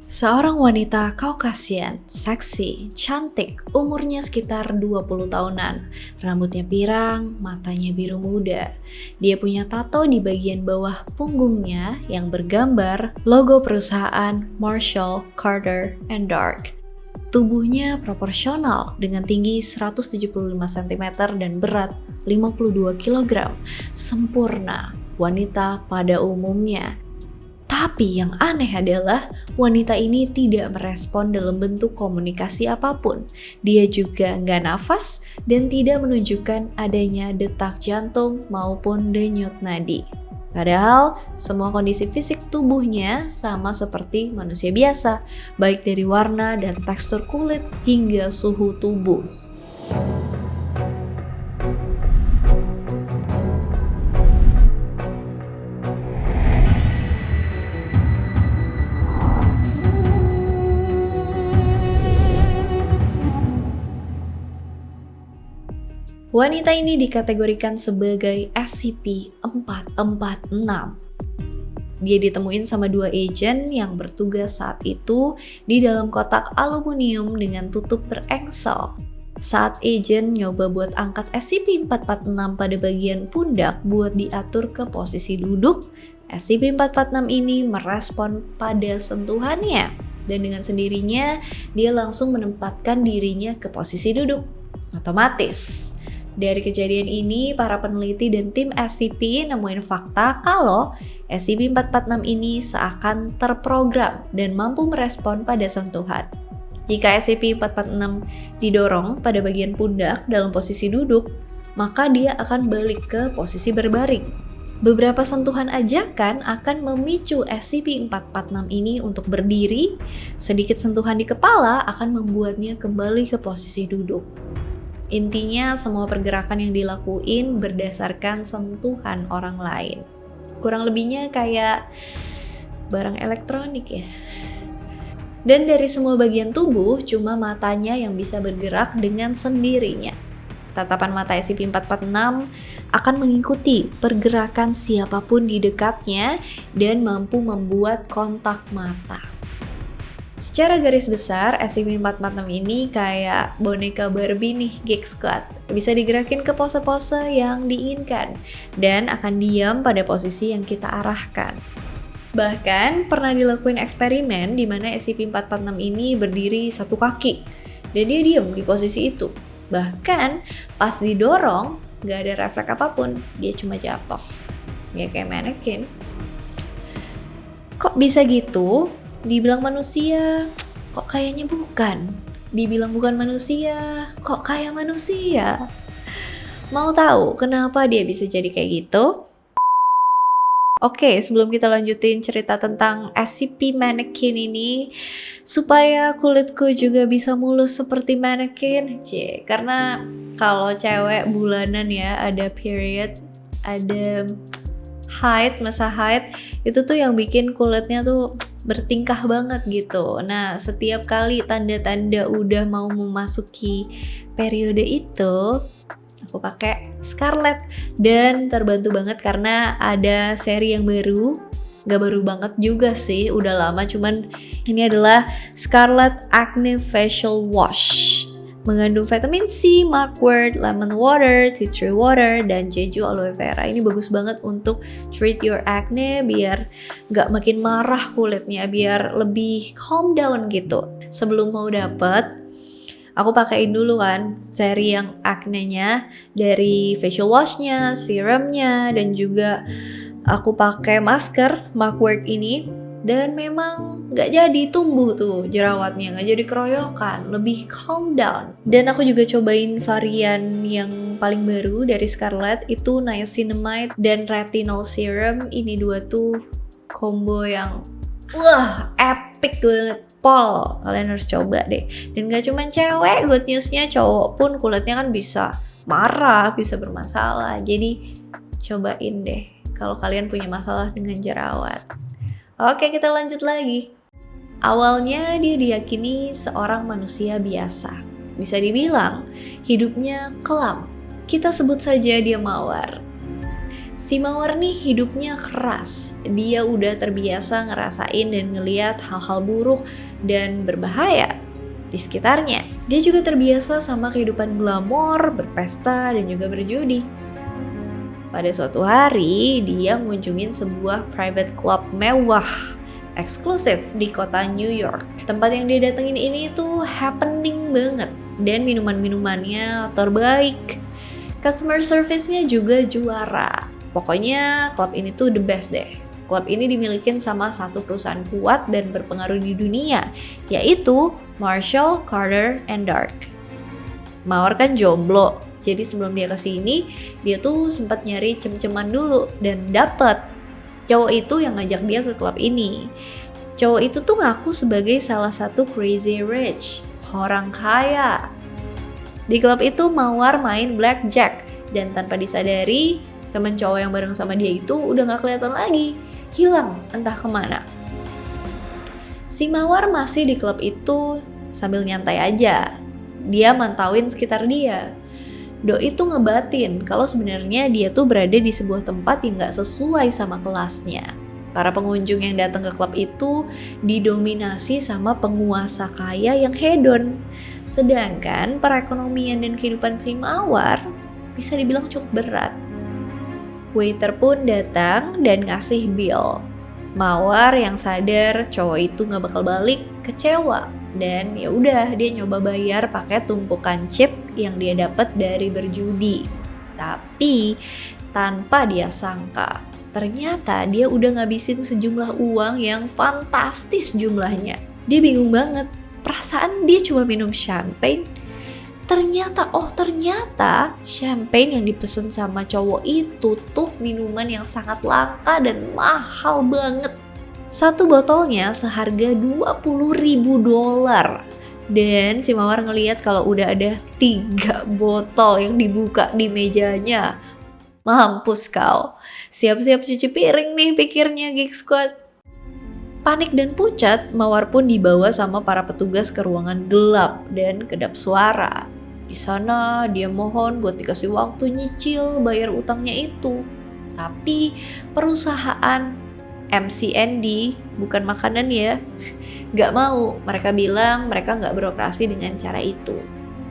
Seorang wanita Caucasian, seksi, cantik, umurnya sekitar 20 tahunan. Rambutnya pirang, matanya biru muda. Dia punya tato di bagian bawah punggungnya yang bergambar logo perusahaan Marshall, Carter, and Dark. Tubuhnya proporsional dengan tinggi 175 cm dan berat 52 kg. Sempurna, wanita pada umumnya. Tapi yang aneh adalah wanita ini tidak merespon dalam bentuk komunikasi apapun. Dia juga nggak nafas dan tidak menunjukkan adanya detak jantung maupun denyut nadi. Padahal semua kondisi fisik tubuhnya sama seperti manusia biasa, baik dari warna dan tekstur kulit hingga suhu tubuh. Wanita ini dikategorikan sebagai SCP-446. Dia ditemuin sama dua agen yang bertugas saat itu di dalam kotak aluminium dengan tutup berengsel. Saat agen nyoba buat angkat SCP-446 pada bagian pundak buat diatur ke posisi duduk, SCP-446 ini merespon pada sentuhannya. Dan dengan sendirinya, dia langsung menempatkan dirinya ke posisi duduk. Otomatis. Dari kejadian ini, para peneliti dan tim SCP nemuin fakta kalau SCP-446 ini seakan terprogram dan mampu merespon pada sentuhan. Jika SCP-446 didorong pada bagian pundak dalam posisi duduk, maka dia akan balik ke posisi berbaring. Beberapa sentuhan ajakan akan memicu SCP-446 ini untuk berdiri, sedikit sentuhan di kepala akan membuatnya kembali ke posisi duduk. Intinya semua pergerakan yang dilakuin berdasarkan sentuhan orang lain. Kurang lebihnya kayak barang elektronik ya. Dan dari semua bagian tubuh, cuma matanya yang bisa bergerak dengan sendirinya. Tatapan mata SCP-446 akan mengikuti pergerakan siapapun di dekatnya dan mampu membuat kontak mata. Secara garis besar, SCP-446 ini kayak boneka Barbie nih, Geek Squad. Bisa digerakin ke pose-pose yang diinginkan dan akan diam pada posisi yang kita arahkan. Bahkan pernah dilakuin eksperimen di mana SCP-446 ini berdiri satu kaki dan dia diam di posisi itu. Bahkan pas didorong, gak ada refleks apapun, dia cuma jatuh. Ya kayak manekin. Kok bisa gitu? Dibilang manusia, kok kayaknya bukan. Dibilang bukan manusia, kok kayak manusia. Mau tahu kenapa dia bisa jadi kayak gitu? Oke, sebelum kita lanjutin cerita tentang SCP Mannequin ini, supaya kulitku juga bisa mulus seperti mannequin, karena kalau cewek bulanan ya, ada period, ada haid, masa haid, itu tuh yang bikin kulitnya tuh bertingkah banget gitu. Nah, setiap kali tanda-tanda udah mau memasuki periode itu, aku pakai Scarlet dan terbantu banget karena ada seri yang baru. Gak baru banget juga sih, udah lama, cuman ini adalah Scarlet Acne Facial Wash. Mengandung vitamin C, mugwort, lemon water, tea tree water, dan jeju aloe vera. Ini bagus banget untuk treat your acne biar gak makin marah kulitnya, biar lebih calm down gitu. Sebelum mau dapet, aku pakein dulu kan seri yang acne-nya, dari facial wash-nya, serumnya, dan juga aku pakai masker mugwort ini. Dan memang gak jadi tumbuh tuh jerawatnya, gak jadi keroyokan, lebih calm down. Dan aku juga cobain varian yang paling baru dari Scarlet, itu niacinamide dan retinol serum. Ini dua tuh combo yang epic banget. Pol, kalian harus coba deh. Dan gak cuma cewek, good newsnya cowok pun kulitnya kan bisa marah, bisa bermasalah. Jadi cobain deh kalau kalian punya masalah dengan jerawat. Oke, kita lanjut lagi. Awalnya dia diyakini seorang manusia biasa. Bisa dibilang hidupnya kelam. Kita sebut saja dia mawar. Si Mawar nih hidupnya keras, dia udah terbiasa ngerasain dan ngeliat hal-hal buruk dan berbahaya di sekitarnya. Dia juga terbiasa sama kehidupan glamor, berpesta, dan juga berjudi. Pada suatu hari, dia mengunjungin sebuah private club mewah, eksklusif di kota New York. Tempat yang dia datengin ini tuh happening banget, dan minuman-minumannya terbaik. Customer service-nya juga juara. Pokoknya klub ini tuh the best deh. Klub ini dimiliki sama satu perusahaan kuat dan berpengaruh di dunia, yaitu Marshall, Carter, and Dark. Mawar kan jomblo, jadi sebelum dia kesini, dia tuh sempat nyari cem-ceman dulu dan dapet. Cowok itu yang ngajak dia ke klub ini. Cowok itu tuh ngaku sebagai salah satu crazy rich, orang kaya. Di klub itu Mawar main blackjack dan tanpa disadari, temen cowok yang bareng sama dia itu udah gak kelihatan lagi, hilang entah kemana. Si Mawar masih di klub itu sambil nyantai aja. Dia mantauin sekitar dia. Doi itu ngebatin kalau sebenarnya dia tuh berada di sebuah tempat yang gak sesuai sama kelasnya. Para pengunjung yang datang ke klub itu didominasi sama penguasa kaya yang hedon. Sedangkan perekonomian dan kehidupan si Mawar bisa dibilang cukup berat. Waiter pun datang dan ngasih bill. Mawar yang sadar cowok itu gak bakal balik kecewa dan ya udah dia nyoba bayar pakai tumpukan chip yang dia dapat dari berjudi. Tapi tanpa dia sangka, ternyata dia udah ngabisin sejumlah uang yang fantastis jumlahnya. Dia bingung banget, perasaan dia cuma minum champagne. Ternyata champagne yang dipesen sama cowok itu tuh minuman yang sangat langka dan mahal banget. Satu botolnya seharga $20.000. Dan si Mawar ngeliat kalau udah ada 3 botol yang dibuka di mejanya. Mampus kau, siap-siap cuci piring nih pikirnya Geek Squad. Panik dan pucat, Mawar pun dibawa sama para petugas ke ruangan gelap dan kedap suara. Di sana dia mohon buat dikasih waktu nyicil bayar utangnya itu. Tapi perusahaan MCND, bukan makanan ya, gak mau. Mereka bilang mereka gak beroperasi dengan cara itu.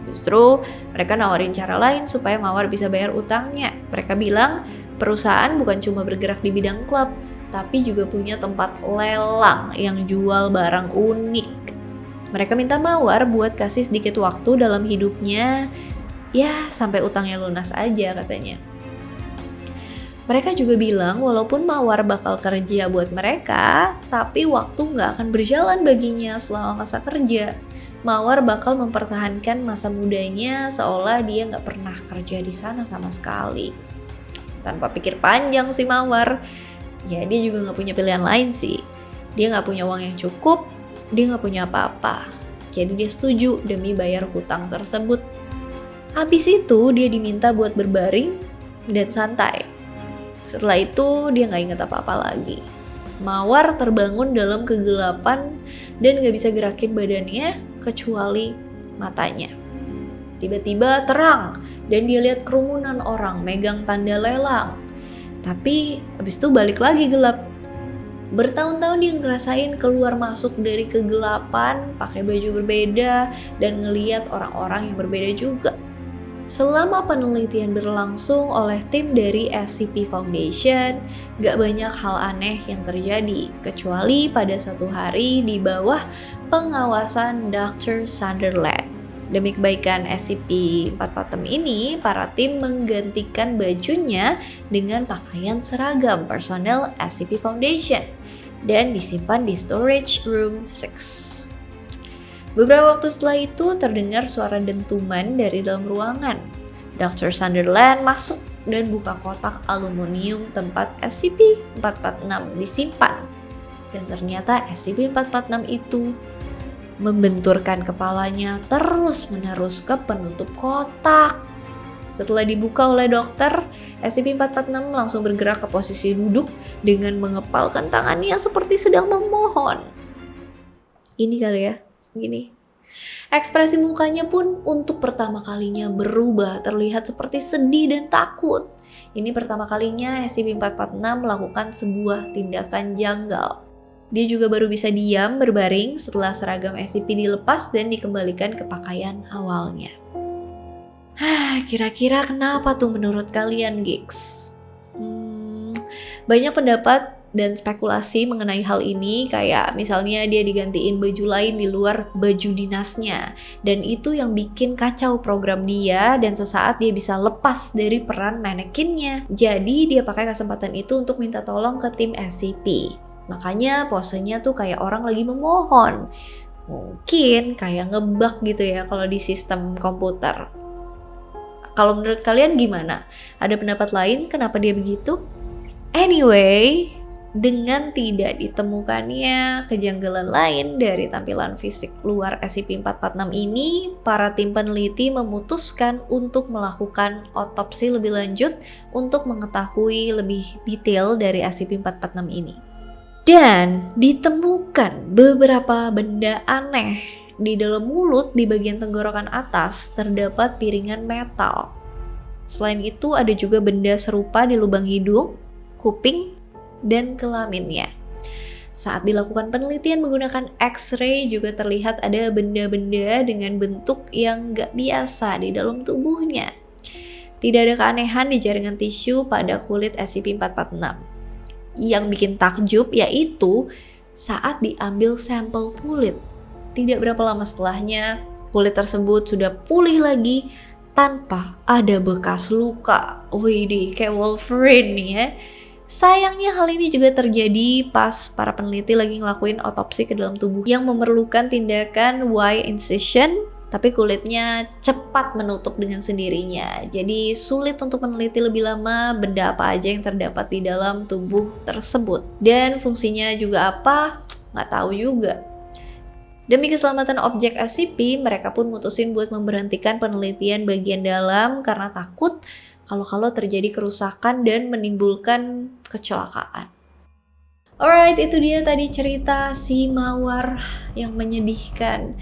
Justru mereka nawarin cara lain supaya Mawar bisa bayar utangnya. Mereka bilang perusahaan bukan cuma bergerak di bidang klub, tapi juga punya tempat lelang yang jual barang unik. Mereka minta Mawar buat kasih sedikit waktu dalam hidupnya, ya sampai utangnya lunas aja katanya. Mereka juga bilang walaupun Mawar bakal kerja buat mereka, tapi waktu gak akan berjalan baginya selama masa kerja. Mawar bakal mempertahankan masa mudanya seolah dia gak pernah kerja di sana sama sekali. Tanpa pikir panjang si Mawar, ya dia juga gak punya pilihan lain sih. Dia gak punya uang yang cukup, dia gak punya apa-apa. Jadi dia setuju demi bayar hutang tersebut. Habis itu dia diminta buat berbaring dan santai. Setelah itu dia gak inget apa-apa lagi. Mawar terbangun dalam kegelapan dan gak bisa gerakin badannya kecuali matanya. Tiba-tiba terang dan dia lihat kerumunan orang megang tanda lelang. Tapi habis itu balik lagi gelap. Bertahun-tahun dia ngerasain keluar masuk dari kegelapan, pakai baju berbeda dan ngeliat orang-orang yang berbeda juga. Selama penelitian berlangsung oleh tim dari SCP Foundation, gak banyak hal aneh yang terjadi, kecuali pada satu hari di bawah pengawasan Dr. Sunderland. Demi kebaikan SCP-446 ini, para tim menggantikan bajunya dengan pakaian seragam personel SCP Foundation dan disimpan di storage room 6. Beberapa waktu setelah itu terdengar suara dentuman dari dalam ruangan. Dr. Sunderland masuk dan buka kotak aluminium tempat SCP-446 disimpan. Dan ternyata SCP-446 itu membenturkan kepalanya terus-menerus ke penutup kotak. Setelah dibuka oleh dokter, SCP-446 langsung bergerak ke posisi duduk dengan mengepalkan tangannya seperti sedang memohon. Ini kali ya, gini. Ekspresi mukanya pun untuk pertama kalinya berubah, terlihat seperti sedih dan takut. Ini pertama kalinya SCP-446 melakukan sebuah tindakan janggal. Dia juga baru bisa diam berbaring setelah seragam SCP dilepas dan dikembalikan ke pakaian awalnya. Kira-kira kenapa tuh menurut kalian, Geeks? Banyak pendapat dan spekulasi mengenai hal ini, kayak misalnya dia digantiin baju lain di luar baju dinasnya, dan itu yang bikin kacau program dia dan sesaat dia bisa lepas dari peran manekinnya. Jadi dia pakai kesempatan itu untuk minta tolong ke tim SCP. Makanya posenya tuh kayak orang lagi memohon. Mungkin kayak ngebug gitu ya kalau di sistem komputer. Kalau menurut kalian gimana? Ada pendapat lain kenapa dia begitu? Anyway, dengan tidak ditemukannya kejanggalan lain dari tampilan fisik luar SCP-446 ini, para tim peneliti memutuskan untuk melakukan otopsi lebih lanjut untuk mengetahui lebih detail dari SCP-446 ini. Dan ditemukan beberapa benda aneh. Di dalam mulut di bagian tenggorokan atas terdapat piringan metal. Selain itu ada juga benda serupa di lubang hidung, kuping, dan kelaminnya. Saat dilakukan penelitian menggunakan X-ray juga terlihat ada benda-benda dengan bentuk yang gak biasa di dalam tubuhnya. Tidak ada keanehan di jaringan tisu pada kulit SCP-446. Yang bikin takjub yaitu saat diambil sampel kulit. Tidak berapa lama setelahnya, kulit tersebut sudah pulih lagi tanpa ada bekas luka. Widih, kayak Wolverine nih ya. Sayangnya hal ini juga terjadi pas para peneliti lagi ngelakuin otopsi ke dalam tubuh yang memerlukan tindakan Y-incision, tapi kulitnya cepat menutup dengan sendirinya. Jadi sulit untuk meneliti lebih lama benda apa aja yang terdapat di dalam tubuh tersebut. Dan fungsinya juga apa? Nggak tahu juga. Demi keselamatan objek SCP, mereka pun mutusin buat memberhentikan penelitian bagian dalam karena takut kalau terjadi kerusakan dan menimbulkan kecelakaan. Alright, itu dia tadi cerita si Mawar yang menyedihkan.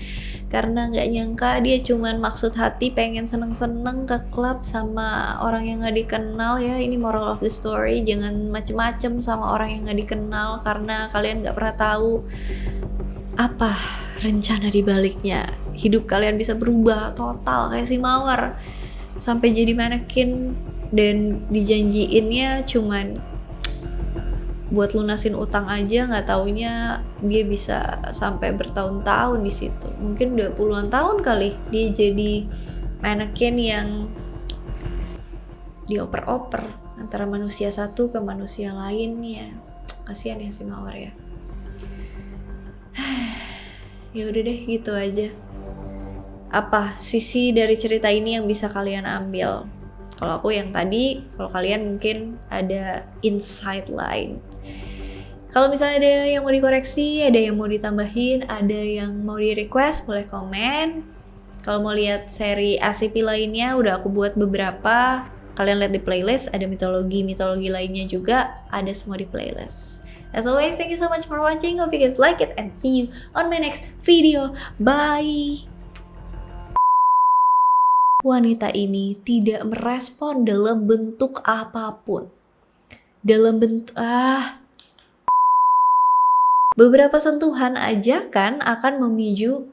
Karena gak nyangka dia cuman maksud hati pengen seneng-seneng ke klub sama orang yang gak dikenal ya. Ini moral of the story, jangan macem-macem sama orang yang gak dikenal karena kalian gak pernah tahu apa rencana di baliknya. Hidup kalian bisa berubah total kayak si Mawar. Sampai jadi manekin dan dijanjiinnya cuman buat lunasin utang aja, nggak taunya dia bisa sampai bertahun-tahun di situ. Mungkin udah puluhan tahun kali dia jadi manekin yang dioper-oper antara manusia satu ke manusia lainnya. Kasihan ya si Mawar ya. Ya udah deh, gitu aja. Apa sisi dari cerita ini yang bisa kalian ambil? Kalau aku yang tadi, kalau kalian mungkin ada insight lain. Kalau misalnya ada yang mau dikoreksi, ada yang mau ditambahin, ada yang mau di request, boleh komen. Kalau mau lihat seri SCP lainnya, udah aku buat beberapa. Kalian lihat di playlist, ada mitologi lainnya juga, ada semua di playlist. As always, thank you so much for watching. Hope you guys like it and see you on my next video. Bye! Wanita ini tidak merespon dalam bentuk apapun. Beberapa sentuhan ajakan akan memicu.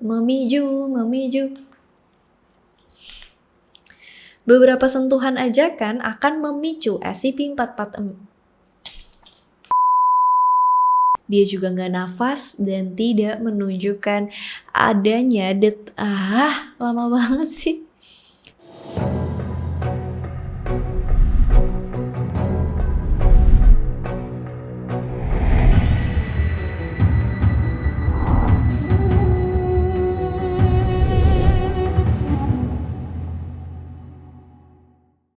Beberapa sentuhan ajakan akan memicu SCP-446. Dia juga nggak nafas dan tidak menunjukkan adanya lama banget sih.